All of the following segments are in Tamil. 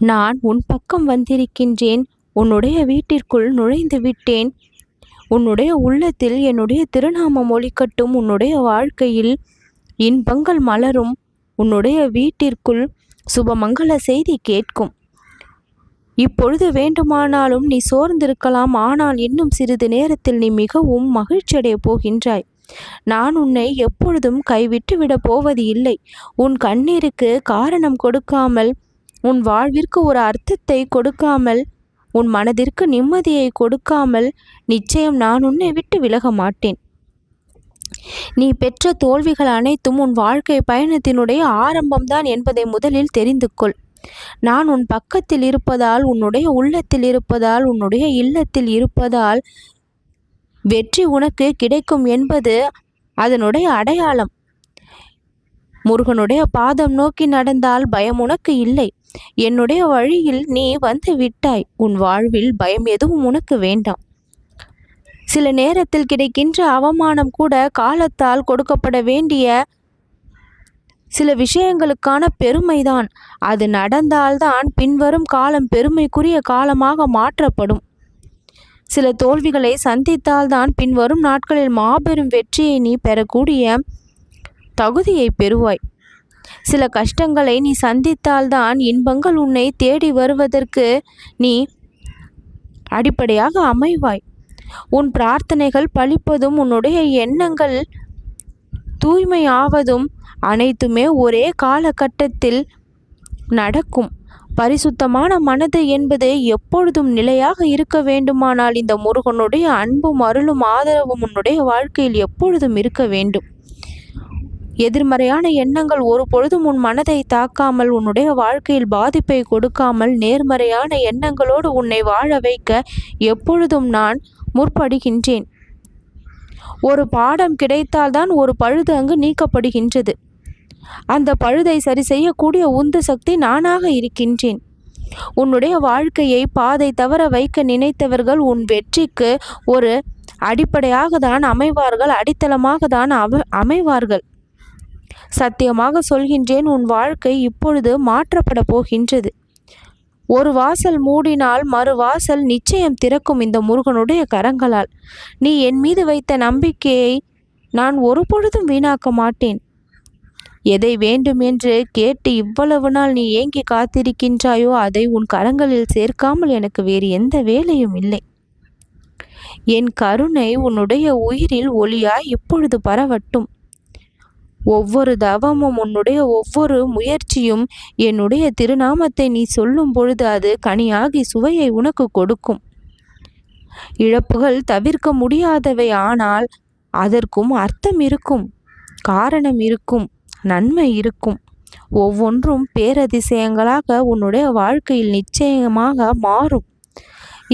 நான் உன் பக்கம் வந்திருக்கின்றேன். உன்னுடைய வீட்டிற்குள் நுழைந்து விட்டேன். உன்னுடைய உள்ளத்தில் என்னுடைய திருநாமம் ஒலிக்கட்டும். உன்னுடைய வாழ்க்கையில் இன்பங்கள் மலரும். உன்னுடைய வீட்டிற்குள் சுபமங்கள செய்தி கேட்கும். இப்பொழுது வேண்டுமானாலும் நீ சோர்ந்திருக்கலாம். ஆனால் இன்னும் சிறிது நேரத்தில் நீ மிகவும் மகிழ்ச்சியடைய போகின்றாய். நான் உன்னை எப்பொழுதும் கைவிட்டு விடப் போவது இல்லை. உன் கண்ணீருக்கு காரணம் கொடுக்காமல், உன் வாழ்விற்கு ஒரு அர்த்தத்தை கொடுக்காமல், உன் மனதிற்கு நிம்மதியை கொடுக்காமல் நிச்சயம் நான் உன்னை விட்டு விலக மாட்டேன். நீ பெற்ற தோல்விகள் அனைத்தும் உன் வாழ்க்கை பயணத்தினுடைய ஆரம்பம்தான் என்பதை முதலில் தெரிந்து கொள். நான் உன் பக்கத்தில் இருப்பதால், உன்னுடைய உள்ளத்தில் இருப்பதால், உன்னுடைய இல்லத்தில் இருப்பதால் வெற்றி உனக்கு கிடைக்கும் என்பது அதனுடைய அடையாளம். முருகனுடைய பாதம் நோக்கி நடந்தால் பயம் உனக்கு இல்லை. என்னுடைய வழியில் நீ வந்து விட்டாய். உன் வாழ்வில் பயம் எதுவும் உனக்கு வேண்டாம். சில நேரத்தில் கிடைக்கின்ற அவமானம் கூட காலத்தால் கொடுக்கப்பட வேண்டிய சில விஷயங்களுக்கான பெருமைதான். அது நடந்தால்தான் பின்வரும் காலம் பெருமைக்குரிய காலமாக மாற்றப்படும். சில தோல்விகளை சந்தித்தால்தான் பின்வரும் நாட்களில் மாபெரும் வெற்றியை நீ பெறக்கூடிய தகுதியை பெறுவாய். சில கஷ்டங்களை நீ சந்தித்தால்தான் இன்பங்கள் உன்னை தேடி வருவதற்கு நீ அடிப்படையாக அமைவாய். உன் பிரார்த்தனைகள் பலிப்பதும், உன்னுடைய எண்ணங்கள் தூய்மையாவதும் அனைத்துமே ஒரே காலகட்டத்தில் நடக்கும். பரிசுத்தமான மனது என்பது எப்பொழுதும் நிலையாக இருக்க வேண்டுமானால் இந்த முருகனுடைய அன்பும் அருளும் ஆதரவும் உன்னுடைய வாழ்க்கையில் எப்பொழுதும் இருக்க வேண்டும். எதிர்மறையான எண்ணங்கள் ஒரு பொழுதும் உன் மனதை தாக்காமல், உன்னுடைய வாழ்க்கையில் பாதிப்பை கொடுக்காமல், நேர்மறையான எண்ணங்களோடு உன்னை வாழ வைக்க எப்பொழுதும் நான் முற்படுகின்றேன். ஒரு பாடம் கிடைத்தால்தான் ஒரு பழுது அங்கு நீக்கப்படுகின்றது. அந்த பழுதை சரி செய்யக்கூடிய உந்து சக்தி நானாக இருக்கின்றேன். உன்னுடைய வாழ்க்கையை பாதை தவற வைக்க நினைத்தவர்கள் உன் வெற்றிக்கு ஒரு அடிப்படையாக தான் அமைவார்கள், அடித்தளமாக தான் அமைவார்கள். சத்தியமாக சொல்கின்றேன், உன் வாழ்க்கை இப்பொழுது மாற்றப்பட போகின்றது. ஒரு வாசல் மூடினால் மறு வாசல் நிச்சயம் திறக்கும் இந்த முருகனுடைய கரங்களால். நீ என் மீது வைத்த நம்பிக்கையை நான் ஒரு பொழுதும் வீணாக்க மாட்டேன். எதை வேண்டும் என்று கேட்டு இவ்வளவு நாள் நீ ஏங்கி காத்திருக்கின்றாயோ அதை உன் கரங்களில் சேர்க்காமல் எனக்கு வேறு எந்த வேலையும் இல்லை. என் கருணை உன்னுடைய உயிரில் ஒளியாய் இப்பொழுது பரவட்டும். ஒவ்வொரு தவமும், உன்னுடைய ஒவ்வொரு முயற்சியும் என்னுடைய திருநாமத்தை நீ சொல்லும் பொழுது அது கனியாகி சுவையை உனக்கு கொடுக்கும். இழப்புகள் தவிர்க்க முடியாதவை, ஆனால் அதற்கும் அர்த்தம் இருக்கும், காரணம் இருக்கும், நன்மை இருக்கும். ஒவ்வொன்றும் பேரதிசயங்களாக உன்னுடைய வாழ்க்கையில் நிச்சயமாக மாறும்.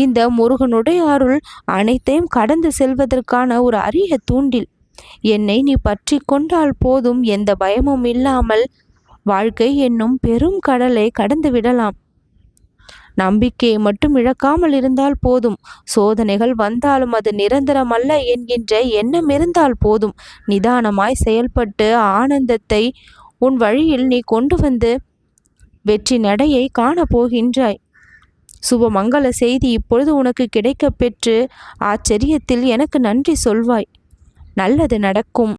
இந்த முருகனுடைய அருள் அனைத்தையும் கடந்து செல்வதற்கான ஒரு அரிய தூண்டில். என்னை நீ பற்றி கொண்டால் போதும், எந்த பயமும் இல்லாமல் வாழ்க்கை என்னும் பெரும் கடலை கடந்து விடலாம். நம்பிக்கையை மட்டும் இழக்காமல் இருந்தால் போதும். சோதனைகள் வந்தாலும் அது நிரந்தரமல்ல என்கின்ற எண்ணம் இருந்தால் போதும். நிதானமாய் செயல்பட்டு ஆனந்தத்தை உன் வழியில் நீ கொண்டு வந்து வெற்றி நடையை காணப்போகின்றாய். சுபமங்கள செய்தி இப்பொழுது உனக்கு கிடைக்க பெற்று ஆச்சரியத்தில் எனக்கு நன்றி சொல்வாய். நல்லது நடக்கும்.